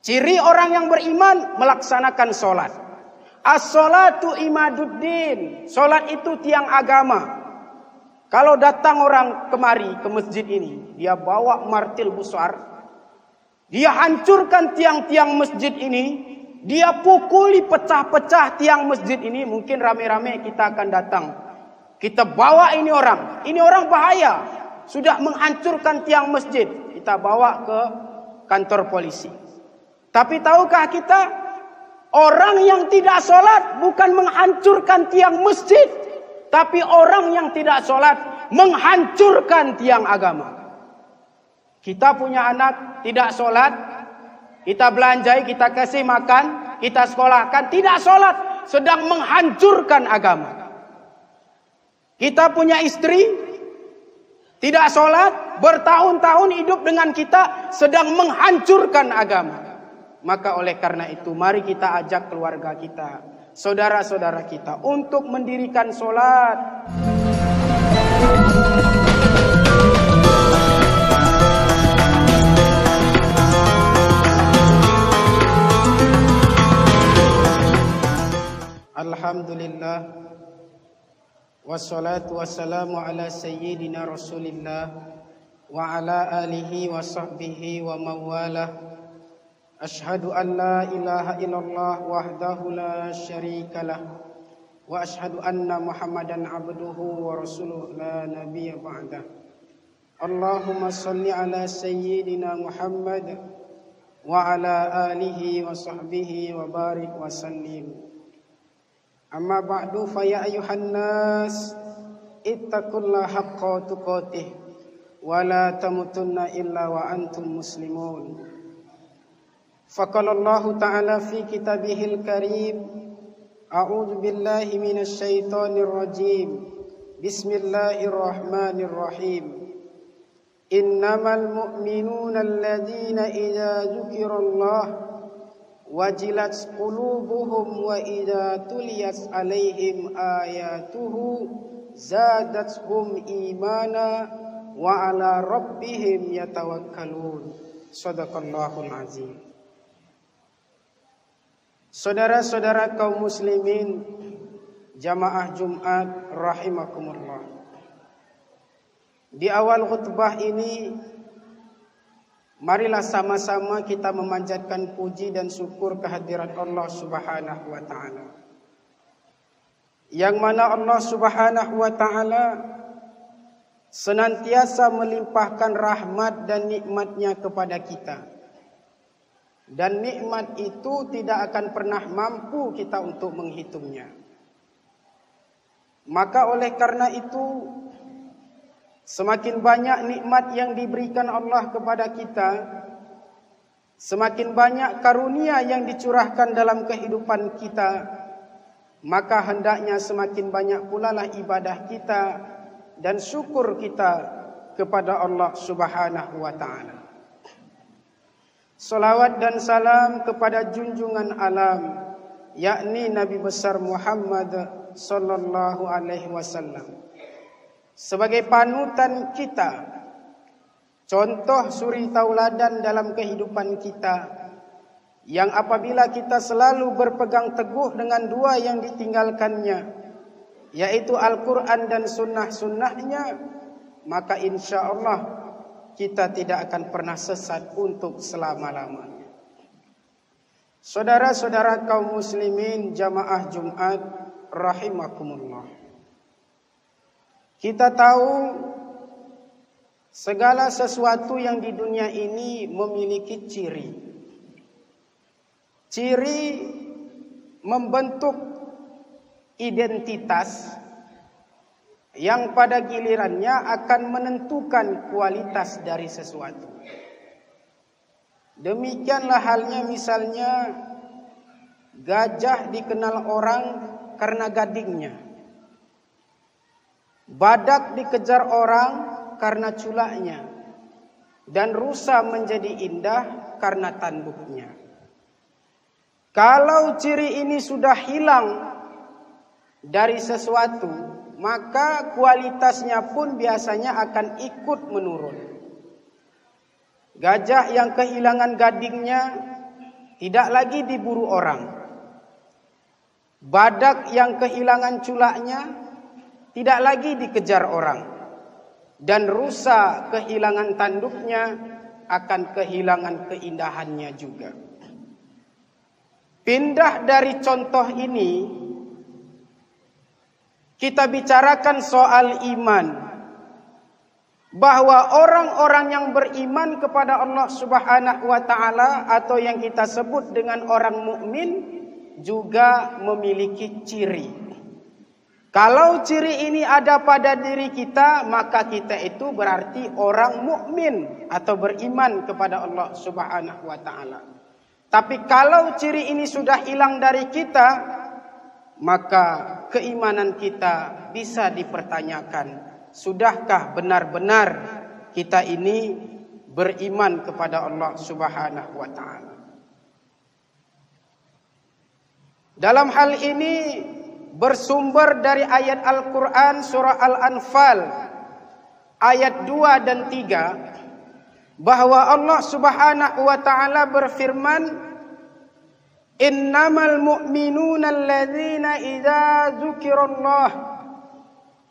Ciri orang yang beriman melaksanakan sholat. As-sholatu imaduddin. Sholat itu tiang agama. Kalau datang orang kemari ke masjid ini, dia bawa martil besar, dia hancurkan tiang-tiang masjid ini, dia pukuli pecah-pecah tiang masjid ini, mungkin rame-rame kita akan datang. Kita bawa ini orang bahaya, sudah menghancurkan tiang masjid, kita bawa ke kantor polisi. Tapi tahukah kita, orang yang tidak sholat bukan menghancurkan tiang masjid, tapi orang yang tidak sholat menghancurkan tiang agama. Kita punya anak tidak sholat, kita belanjai, kita kasih makan, kita sekolahkan, tidak sholat, sedang menghancurkan agama. Kita punya istri tidak sholat, bertahun-tahun hidup dengan kita, sedang menghancurkan agama. Maka oleh karena itu, mari kita ajak keluarga kita, saudara-saudara kita, untuk mendirikan sholat. Alhamdulillah, wassalatu wassalamu ala sayyidina Rasulillah wa ala alihi wa sahbihi wa mawalah. Ashhadu an la ilaha illallah wahdahu la syarikalah wa ashhadu anna Muhammadan abduhu wa rasuluh la nabiyya ba'dah. Allahumma salli ala sayyidina Muhammad wa ala alihi wa sahbihi wa barik wa sallim. Amma ba'du, fa ya ayuhan nas ittaqullaha haqqa tuqatih wa la tamutunna illa wa antum muslimun. Faqala Allah Ta'ala fi kitabihil karim, a'udzu billahi minasy syaithanir rajim. Bismillahirrahmanirrahim. Innamal mu'minuna alladzina idza dzukirallah wajilat qulubuhum wa idza tuliyat alaihim ayatuhu zadatuhum imana wa ala rabbihim yatawakkalun. Shadaqallahul azim. Saudara-saudara kaum muslimin, jamaah Jumat rahimakumullah. Di awal khutbah ini, marilah sama-sama kita memanjatkan puji dan syukur kehadirat Allah Subhanahu wa taala. Yang mana Allah Subhanahu wa taala senantiasa melimpahkan rahmat dan nikmat-Nya kepada kita. Dan nikmat itu tidak akan pernah mampu kita untuk menghitungnya. Maka oleh karena itu, semakin banyak nikmat yang diberikan Allah kepada kita, semakin banyak karunia yang dicurahkan dalam kehidupan kita, maka hendaknya semakin banyak pula lah ibadah kita dan syukur kita kepada Allah Subhanahu wa taala. Salawat dan salam kepada junjungan alam, yakni Nabi besar Muhammad sallallahu alaihi wasallam, sebagai panutan kita, contoh suri tauladan dalam kehidupan kita, yang apabila kita selalu berpegang teguh dengan dua yang ditinggalkannya, yaitu Al-Quran dan sunnah-sunnahnya, maka insya Allah kita tidak akan pernah sesat untuk selama-lamanya. Saudara-saudara kaum muslimin, jamaah Jumat rahimakumullah. Kita tahu segala sesuatu yang di dunia ini memiliki ciri. Ciri membentuk identitas yang pada gilirannya akan menentukan kualitas dari sesuatu. Demikianlah halnya misalnya gajah dikenal orang karena gadingnya. Badak dikejar orang karena culaknya. Dan rusa menjadi indah karena tanduknya. Kalau ciri ini sudah hilang dari sesuatu, maka kualitasnya pun biasanya akan ikut menurun. Gajah yang kehilangan gadingnya tidak lagi diburu orang. Badak yang kehilangan culaknya tidak lagi dikejar orang. Dan rusa kehilangan tanduknya akan kehilangan keindahannya juga. Pindah dari contoh ini, kita bicarakan soal iman. Bahwa orang-orang yang beriman kepada Allah Subhanahu wa taala atau yang kita sebut dengan orang mukmin juga memiliki ciri. Kalau ciri ini ada pada diri kita, maka kita itu berarti orang mukmin atau beriman kepada Allah Subhanahu wa taala. Tapi kalau ciri ini sudah hilang dari kita, maka keimanan kita bisa dipertanyakan. Sudahkah benar-benar kita ini beriman kepada Allah Subhanahu wa taala? Dalam hal ini bersumber dari ayat Al-Qur'an surah Al-Anfal ayat 2 dan 3 bahwa Allah Subhanahu wa taala berfirman, "Innamal mu'minuna alladzina idza dzukirallah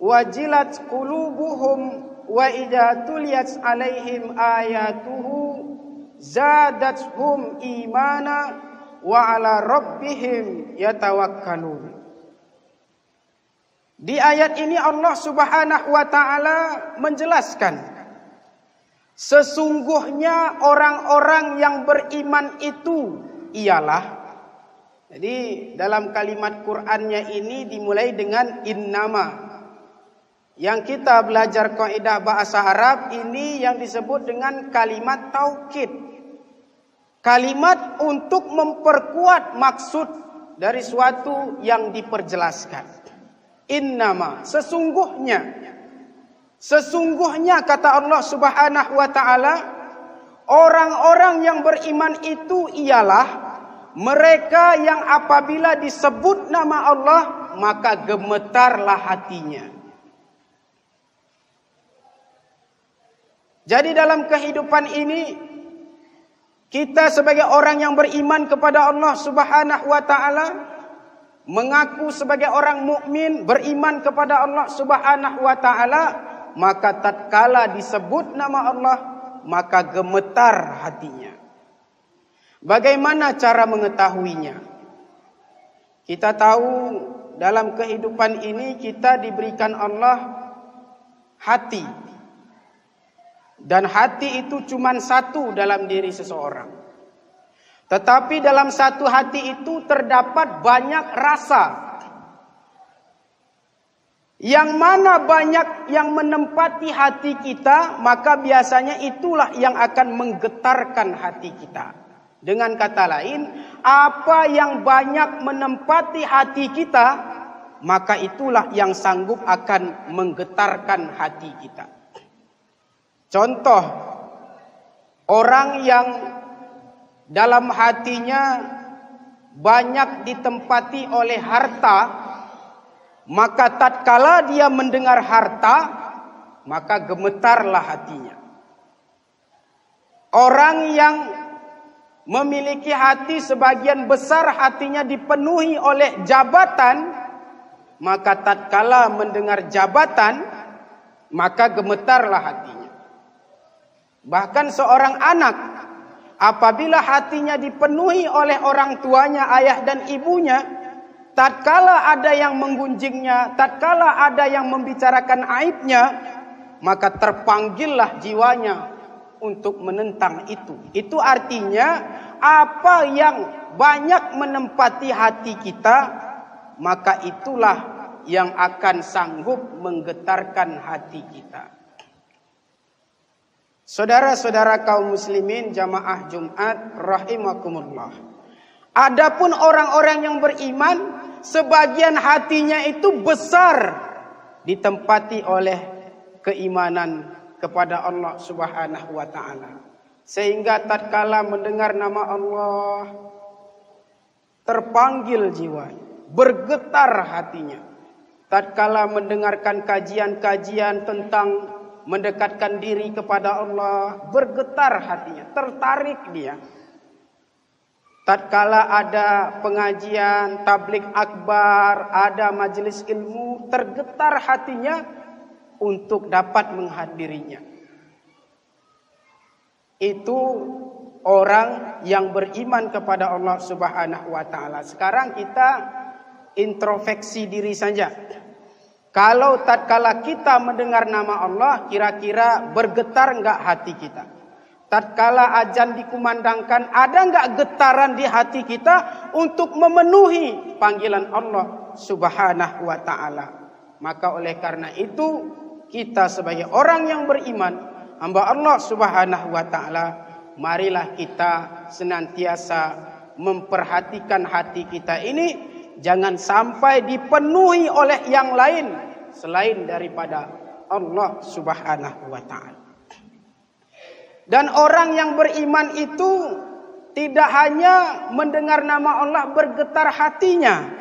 wajilat qulubuhum wa idza tuliyat alaihim ayatuhu zadatuhum imana wa ala rabbihim yatawakkalun." Di ayat ini Allah Subhanahu wa taala menjelaskan sesungguhnya orang-orang yang beriman itu ialah, jadi dalam kalimat Qur'annya ini dimulai dengan innama. Yang kita belajar kaidah bahasa Arab ini yang disebut dengan kalimat taukid. Kalimat untuk memperkuat maksud dari suatu yang diperjelaskan. Innama, sesungguhnya. Sesungguhnya kata Allah Subhanahu wa taala, orang-orang yang beriman itu ialah mereka yang apabila disebut nama Allah maka gemetarlah hatinya. Jadi dalam kehidupan ini kita sebagai orang yang beriman kepada Allah Subhanahu wa taala, mengaku sebagai orang mukmin, beriman kepada Allah Subhanahu wa taala, maka tatkala disebut nama Allah, maka gemetar hatinya. Bagaimana cara mengetahuinya? Kita tahu dalam kehidupan ini kita diberikan Allah hati. Dan hati itu cuma satu dalam diri seseorang. Tetapi dalam satu hati itu terdapat banyak rasa. Yang mana banyak yang menempati hati kita, maka biasanya itulah yang akan menggetarkan hati kita. Dengan kata lain, apa yang banyak menempati hati kita, maka itulah yang sanggup akan menggetarkan hati kita. Contoh, orang yang dalam hatinya banyak ditempati oleh harta, maka tatkala dia mendengar harta, maka gemetarlah hatinya. Orang yang memiliki hati sebagian besar hatinya dipenuhi oleh jabatan, maka tatkala mendengar jabatan, maka gemetarlah hatinya. Bahkan seorang anak apabila hatinya dipenuhi oleh orang tuanya, ayah dan ibunya, tatkala ada yang menggunjingnya, tatkala ada yang membicarakan aibnya, maka terpanggillah jiwanya untuk menentang itu. Itu artinya apa yang banyak menempati hati kita, maka itulah yang akan sanggup menggetarkan hati kita. Saudara-saudara kaum muslimin jamaah Jumat rahimakumullah. Adapun orang-orang yang beriman, sebagian hatinya itu besar ditempati oleh keimanan kepada Allah Subhanahu wa taala. Sehingga tatkala mendengar nama Allah, terpanggil jiwa, bergetar hatinya. Tatkala mendengarkan kajian-kajian tentang mendekatkan diri kepada Allah, bergetar hatinya, tertarik dia. tatkala ada pengajian, tabligh akbar, ada majelis ilmu, tergetar hatinya untuk dapat menghadirinya. Itu orang yang beriman kepada Allah Subhanahu wa taala. Sekarang kita introspeksi diri saja. Kalau tatkala kita mendengar nama Allah, kira-kira bergetar enggak hati kita? Tatkala azan dikumandangkan, ada enggak getaran di hati kita untuk memenuhi panggilan Allah Subhanahu wa taala? Maka oleh karena itu, kita sebagai orang yang beriman, hamba Allah Subhanahu wa taala, marilah kita senantiasa memperhatikan hati kita ini, jangan sampai dipenuhi oleh yang lain selain daripada Allah Subhanahu wa taala. Dan orang yang beriman itu tidak hanya mendengar nama Allah bergetar hatinya,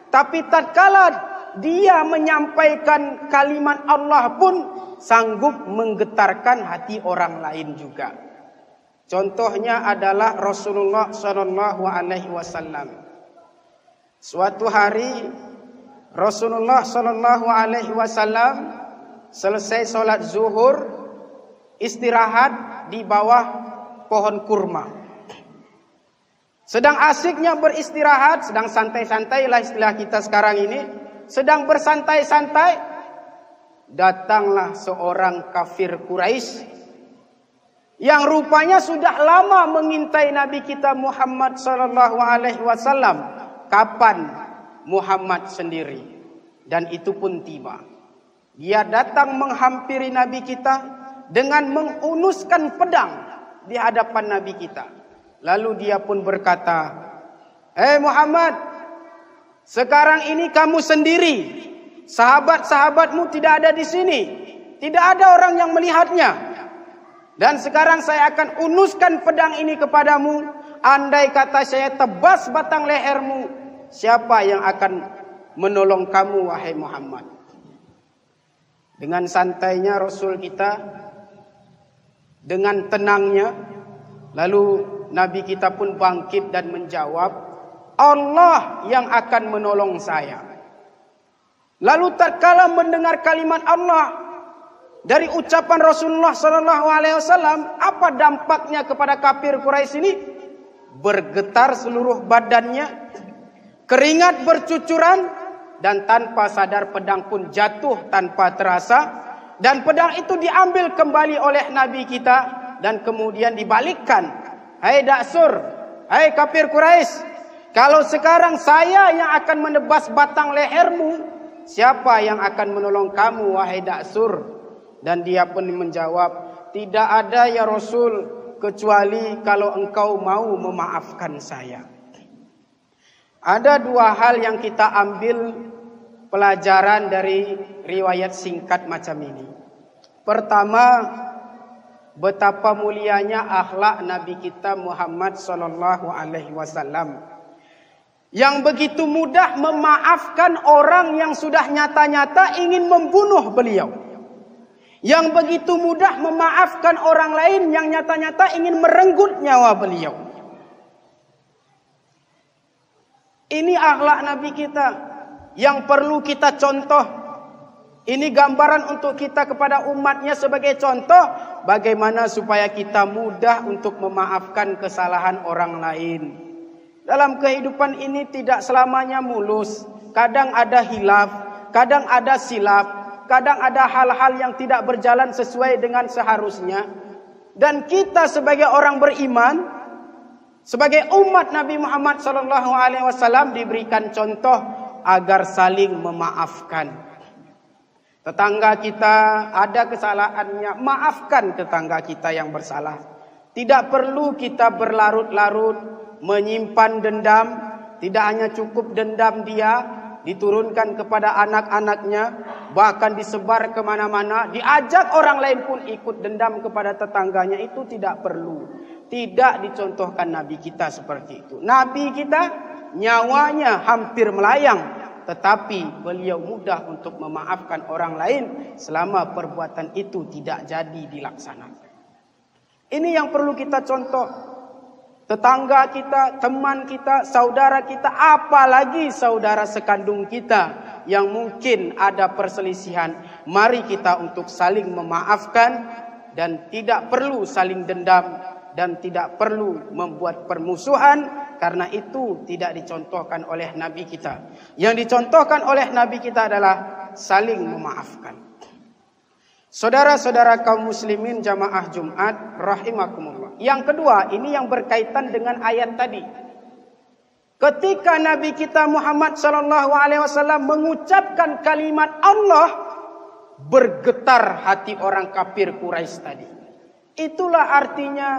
tapi tatkala dia menyampaikan kalimat Allah pun sanggup menggetarkan hati orang lain juga. Contohnya adalah Rasulullah Shallallahu Alaihi Wasallam. Suatu hari Rasulullah Shallallahu Alaihi Wasallam selesai sholat zuhur, istirahat di bawah pohon kurma. Sedang asiknya beristirahat, sedang santai-santai lah istilah kita sekarang ini, sedang bersantai-santai, datanglah seorang kafir Quraisy yang rupanya sudah lama mengintai Nabi kita Muhammad sallallahu alaihi wasallam. Kapan Muhammad sendiri? Dan itu pun tiba. Dia datang menghampiri Nabi kita dengan mengunuskan pedang di hadapan Nabi kita. Lalu dia pun berkata, Muhammad, sekarang ini kamu sendiri. Sahabat-sahabatmu tidak ada di sini. Tidak ada orang yang melihatnya. Dan sekarang saya akan unuskan pedang ini kepadamu. Andai kata saya tebas batang lehermu, siapa yang akan menolong kamu, wahai Muhammad? Dengan santainya Rasul kita, dengan tenangnya, lalu Nabi kita pun bangkit dan menjawab, Allah yang akan menolong saya. Lalu tatkala mendengar kalimat Allah dari ucapan Rasulullah sallallahu alaihi wasallam, apa dampaknya kepada kafir Quraisy ini? Bergetar seluruh badannya, keringat bercucuran, dan tanpa sadar pedang pun jatuh tanpa terasa. Dan pedang itu diambil kembali oleh Nabi kita dan kemudian dibalikkan. Hai Daksur, hai kafir Quraisy, kalau sekarang saya yang akan menebas batang lehermu, siapa yang akan menolong kamu, wahai Daksur? Dan dia pun menjawab, tidak ada ya Rasul, kecuali kalau engkau mau memaafkan saya. Ada dua hal yang kita ambil pelajaran dari riwayat singkat macam ini. Pertama, betapa mulianya akhlak Nabi kita Muhammad sallallahu alaihi wasallam, yang begitu mudah memaafkan orang yang sudah nyata-nyata ingin membunuh beliau, yang begitu mudah memaafkan orang lain yang nyata-nyata ingin merenggut nyawa beliau. Ini akhlak Nabi kita yang perlu kita contoh. Ini gambaran untuk kita kepada umatnya sebagai contoh bagaimana supaya kita mudah untuk memaafkan kesalahan orang lain. Dalam kehidupan ini tidak selamanya mulus. Kadang ada hilaf, kadang ada silap, kadang ada hal-hal yang tidak berjalan sesuai dengan seharusnya. Dan kita sebagai orang beriman, sebagai umat Nabi Muhammad SAW diberikan contoh agar saling memaafkan. Tetangga kita ada kesalahannya, maafkan tetangga kita yang bersalah. Tidak perlu kita berlarut-larut menyimpan dendam. Tidak hanya cukup dendam dia diturunkan kepada anak-anaknya, bahkan disebar kemana-mana, diajak orang lain pun ikut dendam kepada tetangganya. Itu tidak perlu. Tidak dicontohkan Nabi kita seperti itu. Nabi kita nyawanya hampir melayang, tetapi beliau mudah untuk memaafkan orang lain selama perbuatan itu tidak jadi dilaksanakan. Ini yang perlu kita contoh. tetangga kita, teman kita, saudara kita, apalagi saudara sekandung kita yang mungkin ada perselisihan. Mari kita untuk saling memaafkan dan tidak perlu saling dendam dan tidak perlu membuat permusuhan, karena itu tidak dicontohkan oleh Nabi kita. Yang dicontohkan oleh Nabi kita adalah saling memaafkan. Saudara-saudara kaum muslimin jamaah Jumat rahimakumullah. Yang kedua, ini yang berkaitan dengan ayat tadi. Ketika Nabi kita Muhammad sallallahu alaihi wasallam mengucapkan kalimat Allah, bergetar hati orang kafir Quraisy tadi. Itulah artinya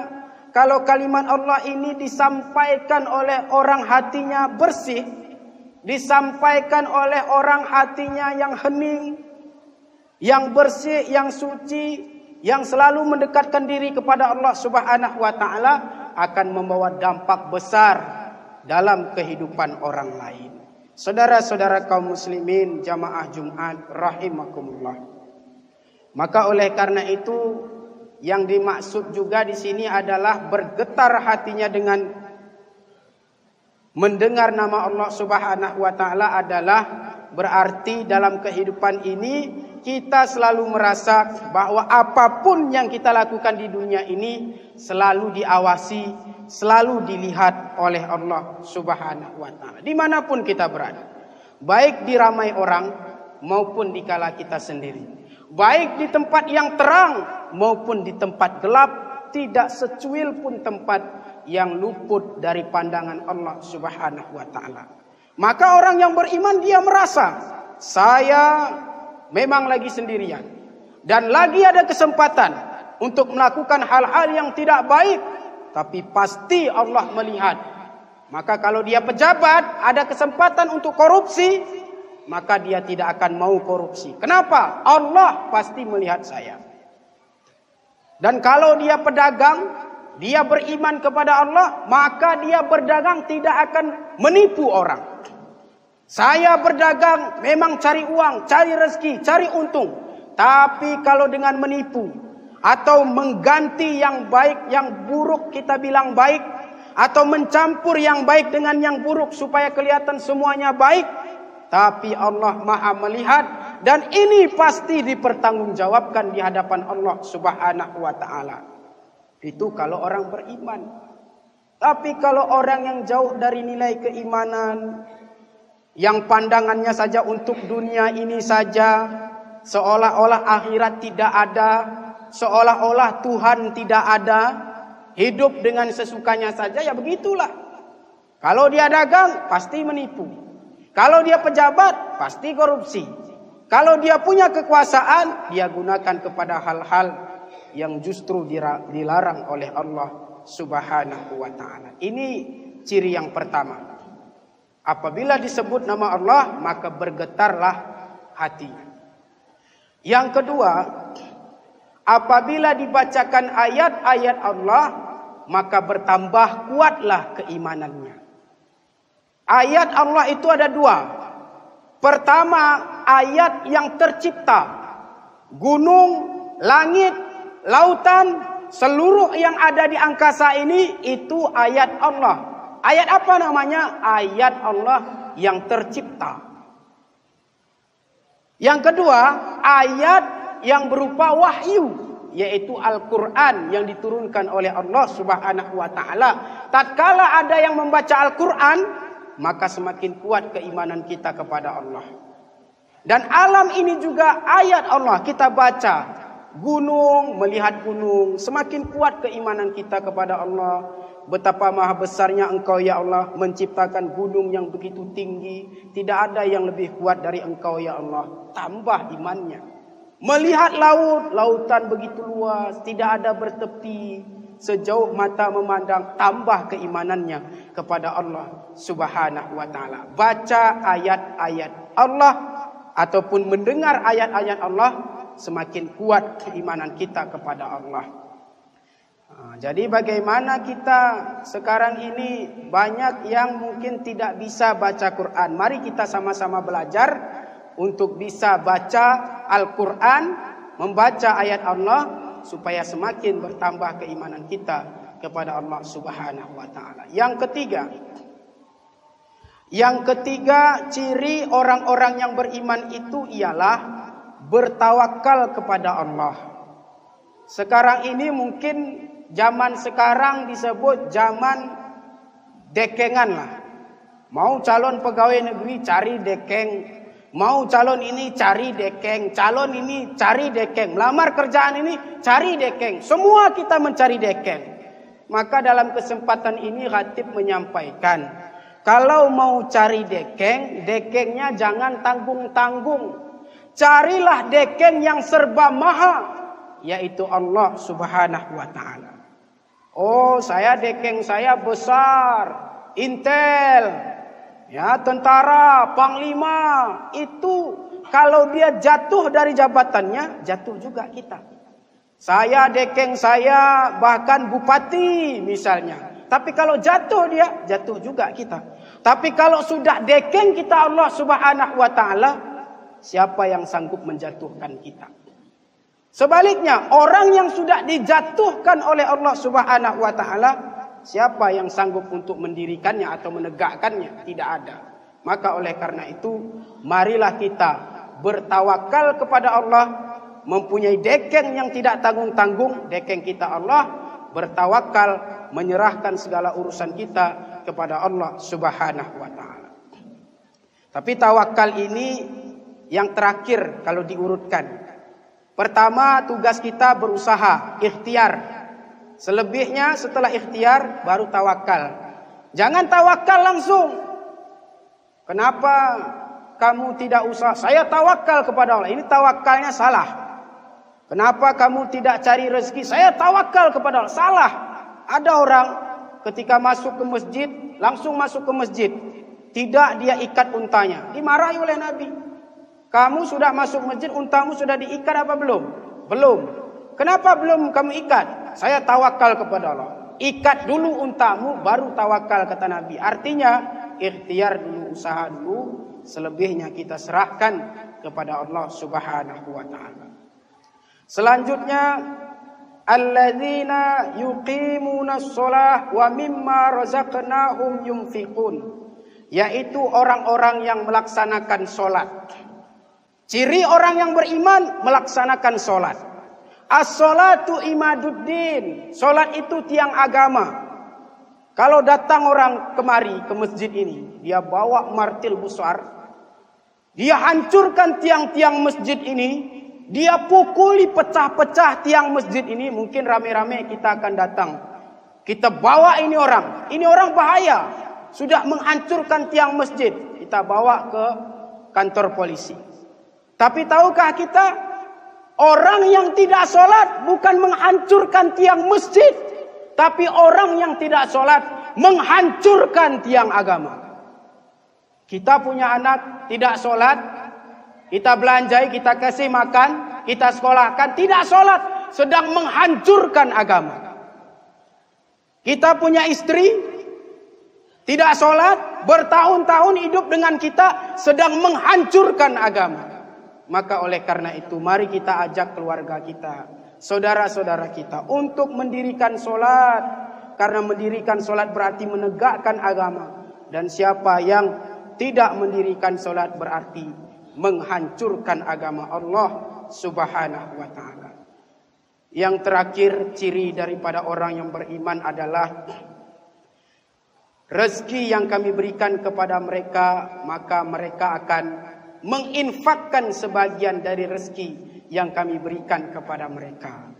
kalau kalimat Allah ini disampaikan oleh orang hatinya bersih, disampaikan oleh orang hatinya yang hening, yang bersih, yang suci, yang selalu mendekatkan diri kepada Allah Subhanahu wa taala, akan membawa dampak besar dalam kehidupan orang lain. Saudara-saudara kaum muslimin jamaah Jumat rahimakumullah. Maka oleh karena itu yang dimaksud juga di sini adalah bergetar hatinya dengan mendengar nama Allah Subhanahu wa taala adalah berarti dalam kehidupan ini kita selalu merasa bahwa apapun yang kita lakukan di dunia ini selalu diawasi, selalu dilihat oleh Allah Subhanahu wa taala. Dimanapun kita berada, baik di ramai orang maupun di kala kita sendiri, baik di tempat yang terang maupun di tempat gelap, tidak secuil pun tempat yang luput dari pandangan Allah Subhanahu wa taala. Maka orang yang beriman dia merasa, saya memang lagi sendirian dan lagi ada kesempatan untuk melakukan hal-hal yang tidak baik, tapi pasti Allah melihat. Maka kalau dia pejabat ada kesempatan untuk korupsi, maka dia tidak akan mau korupsi. Kenapa? Allah pasti melihat saya. Dan kalau dia pedagang, dia beriman kepada Allah, maka dia berdagang tidak akan menipu orang. Saya berdagang memang cari uang, cari rezeki, cari untung. Tapi kalau dengan menipu atau mengganti yang baik, yang buruk kita bilang baik, atau mencampur yang baik dengan yang buruk supaya kelihatan semuanya baik, tapi Allah Maha melihat dan ini pasti dipertanggungjawabkan di hadapan Allah Subhanahu wa taala. Itu kalau orang beriman. Tapi kalau orang yang jauh dari nilai keimanan, yang pandangannya saja untuk dunia ini saja, seolah-olah akhirat tidak ada, seolah-olah Tuhan tidak ada, hidup dengan sesukanya saja, ya begitulah. Kalau dia dagang, pasti menipu. Kalau dia pejabat, pasti korupsi. Kalau dia punya kekuasaan, dia gunakan kepada hal-hal yang justru dilarang oleh Allah Subhanahu wa taala. Ini ciri yang pertama. Apabila disebut nama Allah, maka bergetarlah hatinya. Yang kedua, apabila dibacakan ayat-ayat Allah, maka bertambah kuatlah keimanannya. Ayat Allah itu ada dua. Pertama, ayat yang tercipta. Gunung, langit, lautan, seluruh yang ada di angkasa ini, itu ayat Allah. Ayat apa namanya? Ayat Allah yang tercipta. Yang kedua, ayat yang berupa wahyu, yaitu Al-Quran yang diturunkan oleh Allah Subhanahu wa taala. Tatkala ada yang membaca Al-Quran, maka semakin kuat keimanan kita kepada Allah. Dan alam ini juga ayat Allah, kita baca gunung, melihat gunung, semakin kuat keimanan kita kepada Allah. Betapa maha besarnya Engkau ya Allah, menciptakan gunung yang begitu tinggi. Tidak ada yang lebih kuat dari Engkau ya Allah. Tambah imannya. Melihat laut, lautan begitu luas, tidak ada bertepi, sejauh mata memandang. Tambah keimanannya kepada Allah Subhanahu wa taala. Baca ayat-ayat Allah ataupun mendengar ayat-ayat Allah, semakin kuat keimanan kita kepada Allah. Jadi bagaimana kita sekarang ini banyak yang mungkin tidak bisa baca Quran. Mari kita sama-sama belajar untuk bisa baca Al-Quran, membaca ayat Allah, supaya semakin bertambah keimanan kita kepada Allah Subhanahu wa taala. Yang ketiga, ciri orang-orang yang beriman itu ialah bertawakal kepada Allah. Sekarang ini mungkin zaman sekarang disebut zaman dekengan lah. Mau calon pegawai negeri cari dekeng, mau calon ini cari dekeng, calon ini cari dekeng, melamar kerjaan ini cari dekeng. Semua kita mencari dekeng. Maka dalam kesempatan ini khatib menyampaikan, kalau mau cari dekeng, dekengnya jangan tanggung-tanggung. Carilah dekeng yang serba maha, yaitu Allah Subhanahu wa taala. Oh, saya dekeng saya besar, intel, ya, tentara, panglima. Itu kalau dia jatuh dari jabatannya, jatuh juga kita. Saya dekeng saya bahkan bupati misalnya. Tapi kalau jatuh dia, jatuh juga kita. Tapi kalau sudah dekeng kita Allah Subhanahu wa taala, siapa yang sanggup menjatuhkan kita? Sebaliknya, orang yang sudah dijatuhkan oleh Allah Subhanahu wa taala, siapa yang sanggup untuk mendirikannya atau menegakkannya? Tidak ada. Maka oleh karena itu, marilah kita bertawakal kepada Allah, mempunyai dekeng yang tidak tanggung-tanggung, dekeng kita Allah, bertawakal, menyerahkan segala urusan kita kepada Allah Subhanahu wa taala. Tapi tawakal ini yang terakhir kalau diurutkan. Pertama, tugas kita berusaha, ikhtiar. Selebihnya setelah ikhtiar baru tawakal. Jangan tawakal langsung. Kenapa kamu tidak usah? Saya tawakal kepada Allah. Ini tawakalnya salah. Kenapa kamu tidak cari rezeki? Saya tawakal kepada Allah. Salah. Ada orang ketika masuk ke masjid, langsung masuk ke masjid. Tidak dia ikat untanya. Dimarahi oleh Nabi. Kamu sudah masuk masjid, untamu sudah diikat apa belum? Belum. Kenapa belum kamu ikat? Saya tawakal kepada Allah. Ikat dulu untamu, baru tawakal kata Nabi. Artinya, ikhtiar dulu, usaha dulu. Selebihnya kita serahkan kepada Allah Subhanahu wa ta'ala. Selanjutnya, alladzina yuqimunas shalah wa mimma razaqnahum yunfiqun. Yaitu orang-orang yang melaksanakan sholat. Ciri orang yang beriman melaksanakan sholat. As-sholatu imaduddin. Sholat itu tiang agama. Kalau datang orang kemari ke masjid ini, dia bawa martil besar, dia hancurkan tiang-tiang masjid ini, dia pukuli pecah-pecah tiang masjid ini, mungkin rame-rame kita akan datang. Kita bawa ini orang bahaya, sudah menghancurkan tiang masjid, kita bawa ke kantor polisi. Tapi tahukah kita, orang yang tidak sholat bukan menghancurkan tiang masjid, tapi orang yang tidak sholat menghancurkan tiang agama. Kita punya anak tidak sholat, kita belanjai, kita kasih makan, kita sekolahkan, tidak sholat, sedang menghancurkan agama. Kita punya istri tidak sholat, bertahun-tahun hidup dengan kita, sedang menghancurkan agama. Maka oleh karena itu, mari kita ajak keluarga kita, saudara-saudara kita, untuk mendirikan sholat. Karena mendirikan sholat berarti menegakkan agama. Dan siapa yang tidak mendirikan sholat berarti menghancurkan agama Allah Subhanahu wa ta'ala. Yang terakhir, ciri daripada orang yang beriman adalah rezeki yang kami berikan kepada mereka, maka mereka akan menginfakkan sebagian dari rezeki yang kami berikan kepada mereka.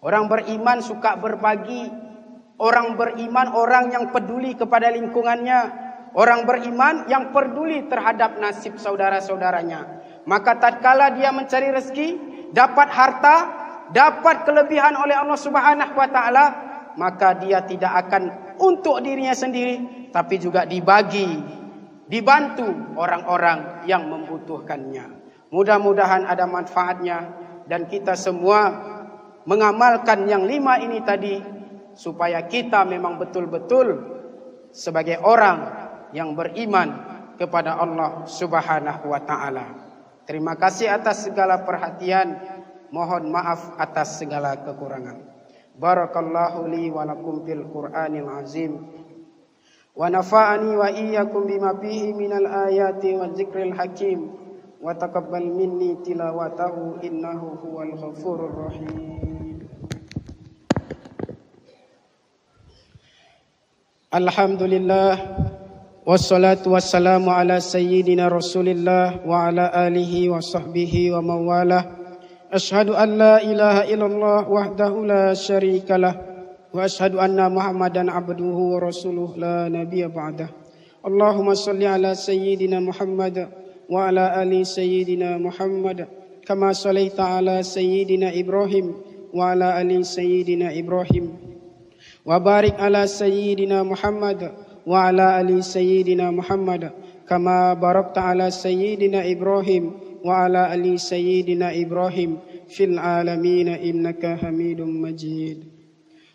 Orang beriman suka berbagi. Orang beriman orang yang peduli kepada lingkungannya. Orang beriman yang peduli terhadap nasib saudara-saudaranya. Maka tatkala dia mencari rezeki, dapat harta, dapat kelebihan oleh Allah Subhanahu wa taala, maka dia tidak akan untuk dirinya sendiri, tapi juga dibagi, dibantu orang-orang yang membutuhkannya. Mudah-mudahan ada manfaatnya dan kita semua mengamalkan yang 5 ini tadi, supaya kita memang betul-betul sebagai orang yang beriman kepada Allah Subhanahu wa ta'ala. Terima kasih atas segala perhatian. Mohon maaf atas segala kekurangan. Barakallahu li wa lakum fil Qur'anil azim. Wa nafa'ani wa iyyakum bima fihi minal ayati wa dzikril hakim. Wa taqabbal minni tilawatahu innahu huwal ghafurur rahim. Alhamdulillah. Wassalatu wassalamu ala sayyidina Rasulillah wa ala alihi wa sahbihi wa mawalah. Ashhadu an la ilaha illallah wahdahu la syarika lah wa ashhadu anna Muhammadan abduhu wa rasuluh la nabiyya ba'dah. Allahumma shalli ala sayyidina Muhammad wa ala ali sayyidina Muhammad kama shallaita ala sayyidina Ibrahim wa ala ali sayyidina Ibrahim wa barik ala sayyidina Muhammad wa ala ali sayyidina Muhammad kama barakta ala sayyidina Ibrahim wa ala ali sayyidina Ibrahim fil alamin innaka Hamidum Majid.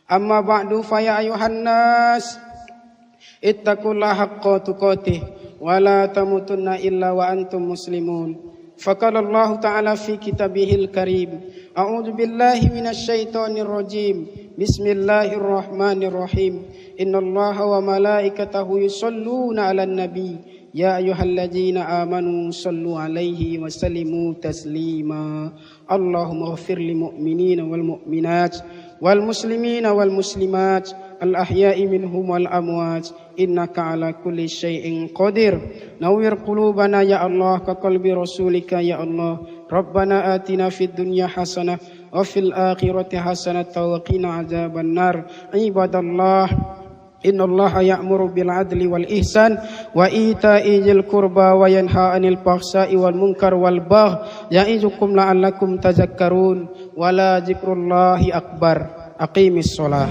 Amma ba'du fa ya ayuhan nas ittaqullaha haqqa tuqatih wa la tamutunna illa wa antum muslimun. Faqala Allah ta'ala fi kitabihil karim. A'udzu billahi minasy syaithanir rajim. Bismillahirrahmanirrahim. Innallaha wa malaikatahu yusholluna 'alan nabi. Ya ayyuhalladzina amanu sallu 'alaihi wa sallimu taslima. Allahumma ighfir lil mu'minina wal mu'minat wal muslimina wal muslimat al ahya'i minhum wal amwat innaka 'ala kulli syai'in qadir. Nawwir qulubana ya Allah ka qalbi rasulika ya Allah. Rabbana atina fid dunya hasanah wa fil akhirati hasanah wa qina 'adzaban nar. Ibadallah, innallaha ya'muru bil 'adli wal ihsan wa ita'i dzil qurba wa yanha 'anil fahsya'i wal munkar wal baghi ya'izukum la'allakum tadhakkarun. Wala dzikrullahi akbar. Aqimis shalah.